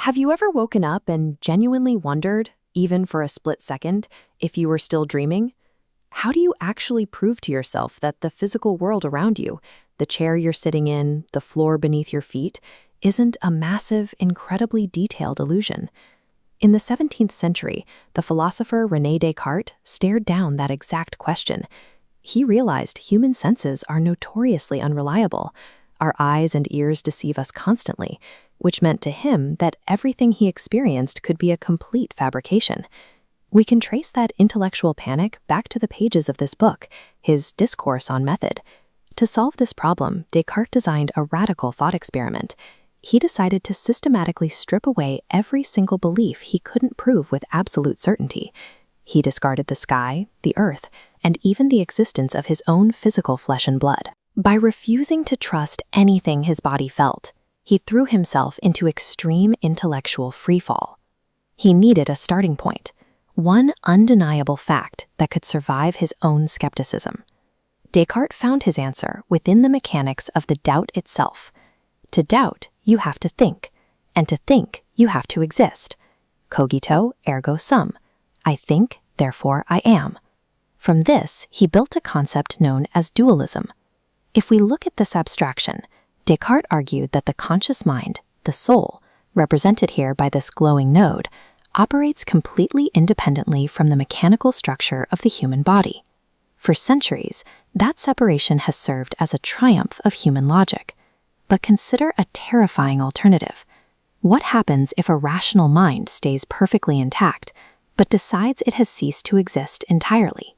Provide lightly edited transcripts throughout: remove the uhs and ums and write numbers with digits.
Have you ever woken up and genuinely wondered, even for a split second, if you were still dreaming? How do you actually prove to yourself that the physical world around you, the chair you're sitting in, the floor beneath your feet, isn't a massive, incredibly detailed illusion? In the 17th century, the philosopher René Descartes stared down that exact question. He realized human senses are notoriously unreliable. Our eyes and ears deceive us constantly, which meant to him that everything he experienced could be a complete fabrication. We can trace that intellectual panic back to the pages of this book, his Discourse on Method. To solve this problem, Descartes designed a radical thought experiment. He decided to systematically strip away every single belief he couldn't prove with absolute certainty. He discarded the sky, the earth, and even the existence of his own physical flesh and blood. By refusing to trust anything his body felt, he threw himself into extreme intellectual freefall. He needed a starting point, one undeniable fact that could survive his own skepticism. Descartes found his answer within the mechanics of the doubt itself. To doubt, you have to think, and to think, you have to exist. Cogito ergo sum. I think, therefore I am. From this, he built a concept known as dualism. If we look at this abstraction, Descartes argued that the conscious mind, the soul, represented here by this glowing node, operates completely independently from the mechanical structure of the human body. For centuries, that separation has served as a triumph of human logic. But consider a terrifying alternative. What happens if a rational mind stays perfectly intact, but decides it has ceased to exist entirely?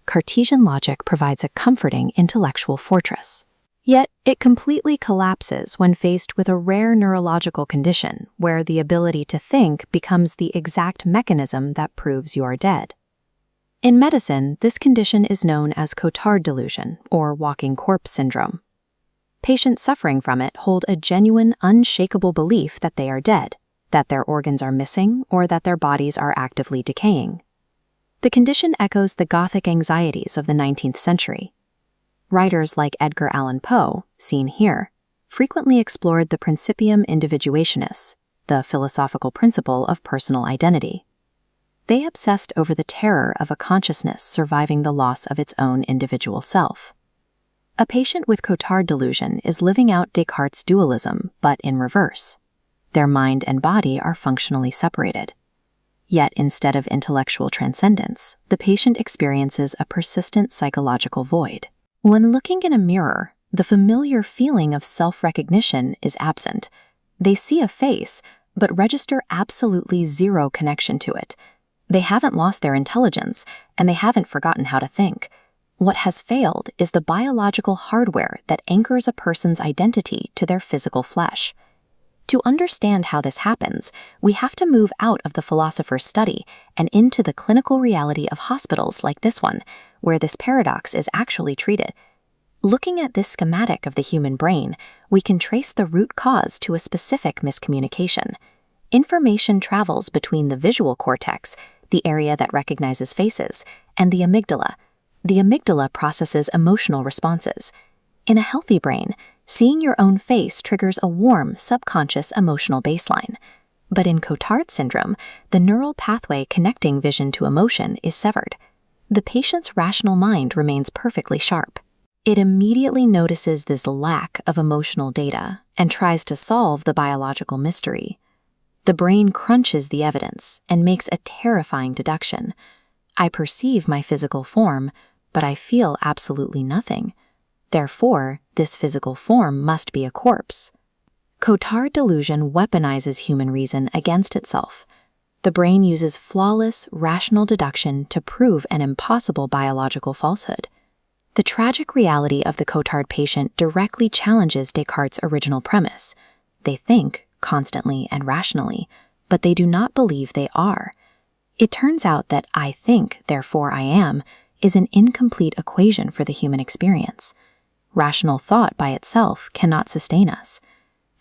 Cartesian logic provides a comforting intellectual fortress. Yet, it completely collapses when faced with a rare neurological condition where the ability to think becomes the exact mechanism that proves you are dead. In medicine, this condition is known as Cotard Delusion, or walking corpse syndrome. Patients suffering from it hold a genuine, unshakable belief that they are dead, that their organs are missing, or that their bodies are actively decaying. The condition echoes the Gothic anxieties of the 19th century. Writers like Edgar Allan Poe, seen here, frequently explored the principium individuationis, the philosophical principle of personal identity. They obsessed over the terror of a consciousness surviving the loss of its own individual self. A patient with Cotard delusion is living out Descartes' dualism, but in reverse. Their mind and body are functionally separated. Yet instead of intellectual transcendence, the patient experiences a persistent psychological void. When looking in a mirror, the familiar feeling of self-recognition is absent. They see a face, but register absolutely zero connection to it. They haven't lost their intelligence, and they haven't forgotten how to think. What has failed is the biological hardware that anchors a person's identity to their physical flesh. To understand how this happens, we have to move out of the philosopher's study and into the clinical reality of hospitals like this one, where this paradox is actually treated. Looking at this schematic of the human brain, we can trace the root cause to a specific miscommunication. Information travels between the visual cortex, the area that recognizes faces, and the amygdala. The amygdala processes emotional responses. In a healthy brain, seeing your own face triggers a warm, subconscious emotional baseline. But in Cotard syndrome, the neural pathway connecting vision to emotion is severed. The patient's rational mind remains perfectly sharp. It immediately notices this lack of emotional data and tries to solve the biological mystery. The brain crunches the evidence and makes a terrifying deduction. I perceive my physical form, but I feel absolutely nothing. Therefore, this physical form must be a corpse. Cotard delusion weaponizes human reason against itself. The brain uses flawless, rational deduction to prove an impossible biological falsehood. The tragic reality of the Cotard patient directly challenges Descartes' original premise. They think, constantly and rationally, but they do not believe they are. It turns out that I think, therefore I am, is an incomplete equation for the human experience. Rational thought by itself cannot sustain us.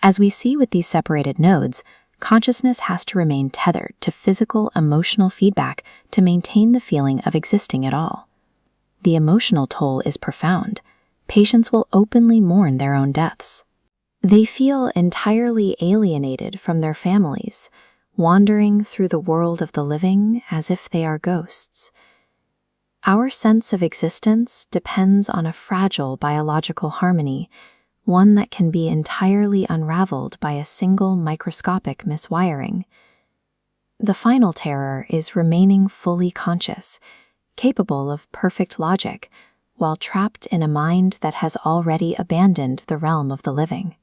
As we see with these separated nodes, consciousness has to remain tethered to physical, emotional feedback to maintain the feeling of existing at all. The emotional toll is profound. Patients will openly mourn their own deaths. They feel entirely alienated from their families, wandering through the world of the living as if they are ghosts. Our sense of existence depends on a fragile biological harmony, one that can be entirely unraveled by a single microscopic miswiring. The final terror is remaining fully conscious, capable of perfect logic, while trapped in a mind that has already abandoned the realm of the living.